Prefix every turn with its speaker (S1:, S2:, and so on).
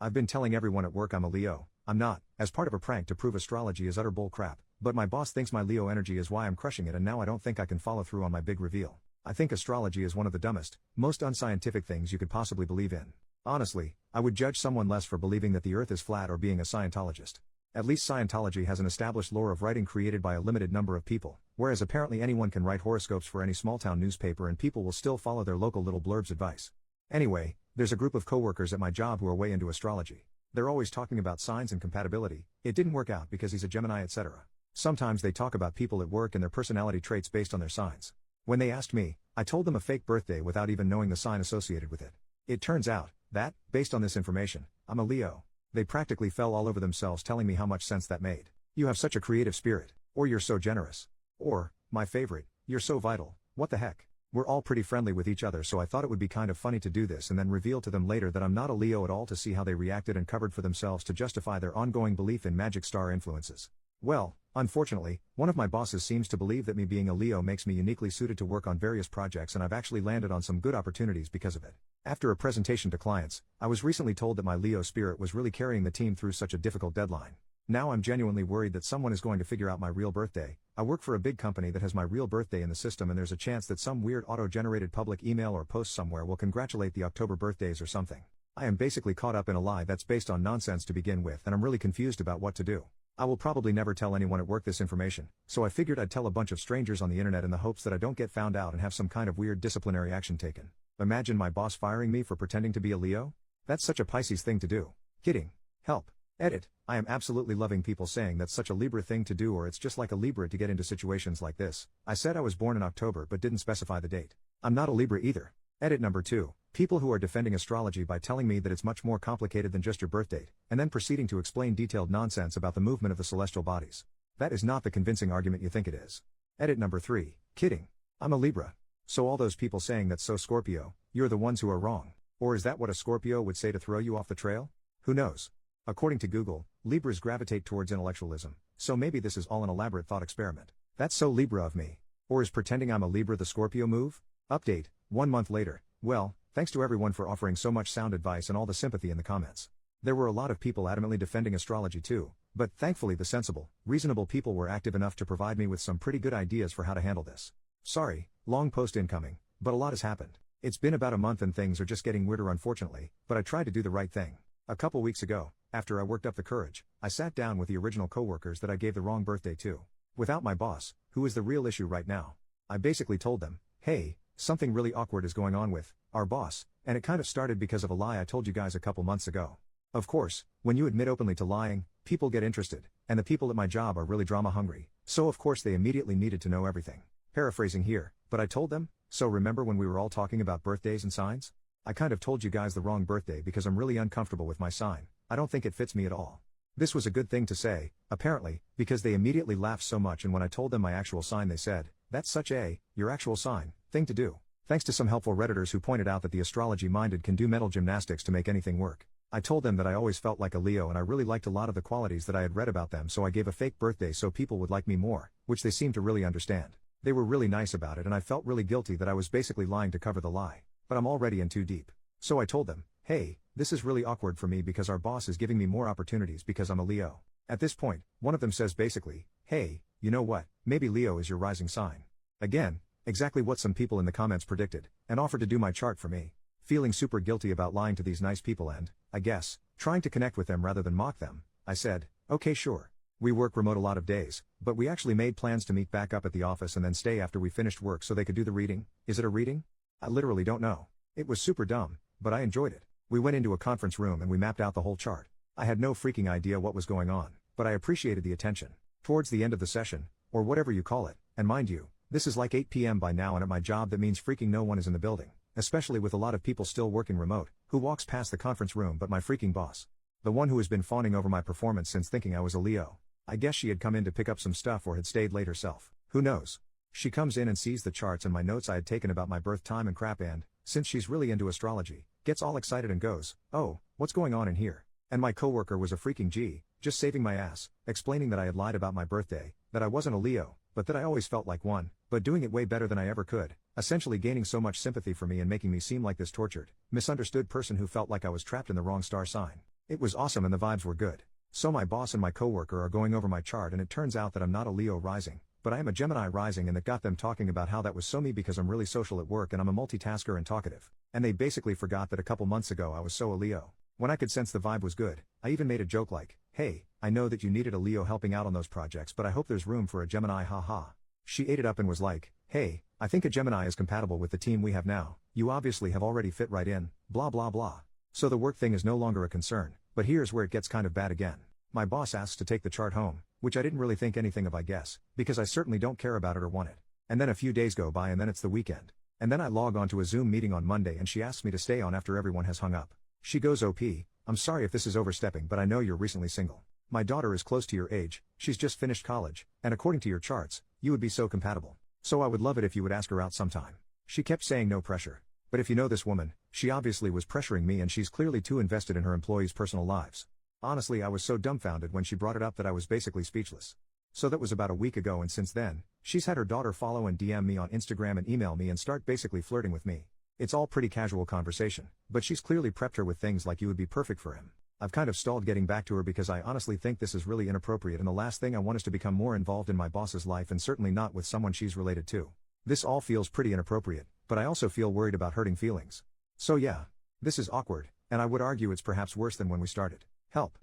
S1: I've been telling everyone at work I'm a Leo. I'm not, as part of a prank to prove astrology is utter bull crap, but my boss thinks my Leo energy is why I'm crushing it, and now I don't think I can follow through on my big reveal. I think astrology is one of the dumbest, most unscientific things you could possibly believe in. Honestly, I would judge someone less for believing that the earth is flat or being a Scientologist. At least Scientology has an established lore of writing created by a limited number of people, whereas apparently anyone can write horoscopes for any small-town newspaper and people will still follow their local little blurb's advice. Anyway, there's a group of coworkers at my job who are way into astrology. They're always talking about signs and compatibility. It didn't work out because he's a Gemini, etc. Sometimes they talk about people at work and their personality traits based on their signs. When they asked me, I told them a fake birthday without even knowing the sign associated with it. It turns out that, based on this information, I'm a Leo. They practically fell all over themselves telling me how much sense that made. You have such a creative spirit. Or you're so generous. Or, my favorite, you're so vital. What the heck? We're all pretty friendly with each other, so I thought it would be kind of funny to do this and then reveal to them later that I'm not a Leo at all, to see how they reacted and covered for themselves to justify their ongoing belief in magic star influences. Well, unfortunately, one of my bosses seems to believe that me being a Leo makes me uniquely suited to work on various projects, and I've actually landed on some good opportunities because of it. After a presentation to clients, I was recently told that my Leo spirit was really carrying the team through such a difficult deadline. Now I'm genuinely worried that someone is going to figure out my real birthday. I work for a big company that has my real birthday in the system, and there's a chance that some weird auto-generated public email or post somewhere will congratulate the October birthdays or something. I am basically caught up in a lie that's based on nonsense to begin with, and I'm really confused about what to do. I will probably never tell anyone at work this information, so I figured I'd tell a bunch of strangers on the internet in the hopes that I don't get found out and have some kind of weird disciplinary action taken. Imagine my boss firing me for pretending to be a Leo? That's such a Pisces thing to do. Kidding. Help. Edit. I am absolutely loving people saying that's such a Libra thing to do, or it's just like a Libra to get into situations like this. I said I was born in October but didn't specify the date. I'm not a Libra either. Edit number 2. People who are defending astrology by telling me that it's much more complicated than just your birth date, and then proceeding to explain detailed nonsense about the movement of the celestial bodies. That is not the convincing argument you think it is. Edit number 3. Kidding. I'm a Libra. So all those people saying that's so Scorpio, you're the ones who are wrong. Or is that what a Scorpio would say to throw you off the trail? Who knows? According to Google, Libras gravitate towards intellectualism, so maybe this is all an elaborate thought experiment. That's so Libra of me. Or is pretending I'm a Libra the Scorpio move? Update, 1 month later. Well, thanks to everyone for offering so much sound advice and all the sympathy in the comments. There were a lot of people adamantly defending astrology too, but thankfully the sensible, reasonable people were active enough to provide me with some pretty good ideas for how to handle this. Sorry, long post incoming, but a lot has happened. It's been about a month and things are just getting weirder unfortunately, but I tried to do the right thing. A couple weeks ago, after I worked up the courage, I sat down with the original coworkers that I gave the wrong birthday to. Without my boss, who is the real issue right now. I basically told them, hey, something really awkward is going on with our boss, and it kind of started because of a lie I told you guys a couple months ago. Of course, when you admit openly to lying, people get interested, and the people at my job are really drama hungry, so of course they immediately needed to know everything. Paraphrasing here, but I told them, so remember when we were all talking about birthdays and signs? I kind of told you guys the wrong birthday because I'm really uncomfortable with my sign. I don't think it fits me at all. This was a good thing to say, apparently, because they immediately laughed so much, and when I told them my actual sign they said, that's such a, your actual sign, thing to do. Thanks to some helpful Redditors who pointed out that the astrology-minded can do mental gymnastics to make anything work. I told them that I always felt like a Leo and I really liked a lot of the qualities that I had read about them, so I gave a fake birthday so people would like me more, which they seemed to really understand. They were really nice about it and I felt really guilty that I was basically lying to cover the lie. But I'm already in too deep. So I told them, hey, this is really awkward for me because our boss is giving me more opportunities because I'm a Leo. At this point, one of them says basically, hey, you know what, maybe Leo is your rising sign. Again, exactly what some people in the comments predicted, and offered to do my chart for me. Feeling super guilty about lying to these nice people and, I guess, trying to connect with them rather than mock them, I said, okay sure. We work remote a lot of days, but we actually made plans to meet back up at the office and then stay after we finished work so they could do the reading. Is it a reading? I literally don't know. It was super dumb, but I enjoyed it. We went into a conference room and we mapped out the whole chart. I had no freaking idea what was going on, but I appreciated the attention. Towards the end of the session, or whatever you call it, and mind you, this is like 8 p.m. by now, and at my job that means freaking no one is in the building, especially with a lot of people still working remote, who walks past the conference room but my freaking boss. The one who has been fawning over my performance since thinking I was a Leo. I guess she had come in to pick up some stuff or had stayed late herself. Who knows? She comes in and sees the charts and my notes I had taken about my birth time and crap, and, since she's really into astrology, gets all excited and goes, oh, what's going on in here? And my coworker was a freaking G, just saving my ass, explaining that I had lied about my birthday, that I wasn't a Leo, but that I always felt like one, but doing it way better than I ever could, essentially gaining so much sympathy for me and making me seem like this tortured, misunderstood person who felt like I was trapped in the wrong star sign. It was awesome and the vibes were good. So my boss and my coworker are going over my chart and it turns out that I'm not a Leo rising, but I am a Gemini rising, and that got them talking about how that was so me because I'm really social at work and I'm a multitasker and talkative. And they basically forgot that a couple months ago I was so a Leo. When I could sense the vibe was good, I even made a joke like, "Hey, I know that you needed a Leo helping out on those projects, but I hope there's room for a Gemini, haha." She ate it up and was like, "Hey, I think a Gemini is compatible with the team we have now, you obviously have already fit right in, blah blah blah. So the work thing is no longer a concern, but here's where it gets kind of bad again. My boss asks to take the chart home, which I didn't really think anything of, I guess, because I certainly don't care about it or want it. And then a few days go by and then it's the weekend. And then I log on to a Zoom meeting on Monday and she asks me to stay on after everyone has hung up. She goes, "OP, I'm sorry if this is overstepping, but I know you're recently single. My daughter is close to your age, she's just finished college, and according to your charts, you would be so compatible. So I would love it if you would ask her out sometime." She kept saying no pressure. But if you know this woman, she obviously was pressuring me and she's clearly too invested in her employees' personal lives. Honestly, I was so dumbfounded when she brought it up that I was basically speechless. So that was about a week ago, and since then, she's had her daughter follow and DM me on Instagram and email me and start basically flirting with me. It's all pretty casual conversation, but she's clearly prepped her with things like, "You would be perfect for him." I've kind of stalled getting back to her because I honestly think this is really inappropriate, and the last thing I want is to become more involved in my boss's life, and certainly not with someone she's related to. This all feels pretty inappropriate, but I also feel worried about hurting feelings. So yeah, this is awkward, and I would argue it's perhaps worse than when we started. Help.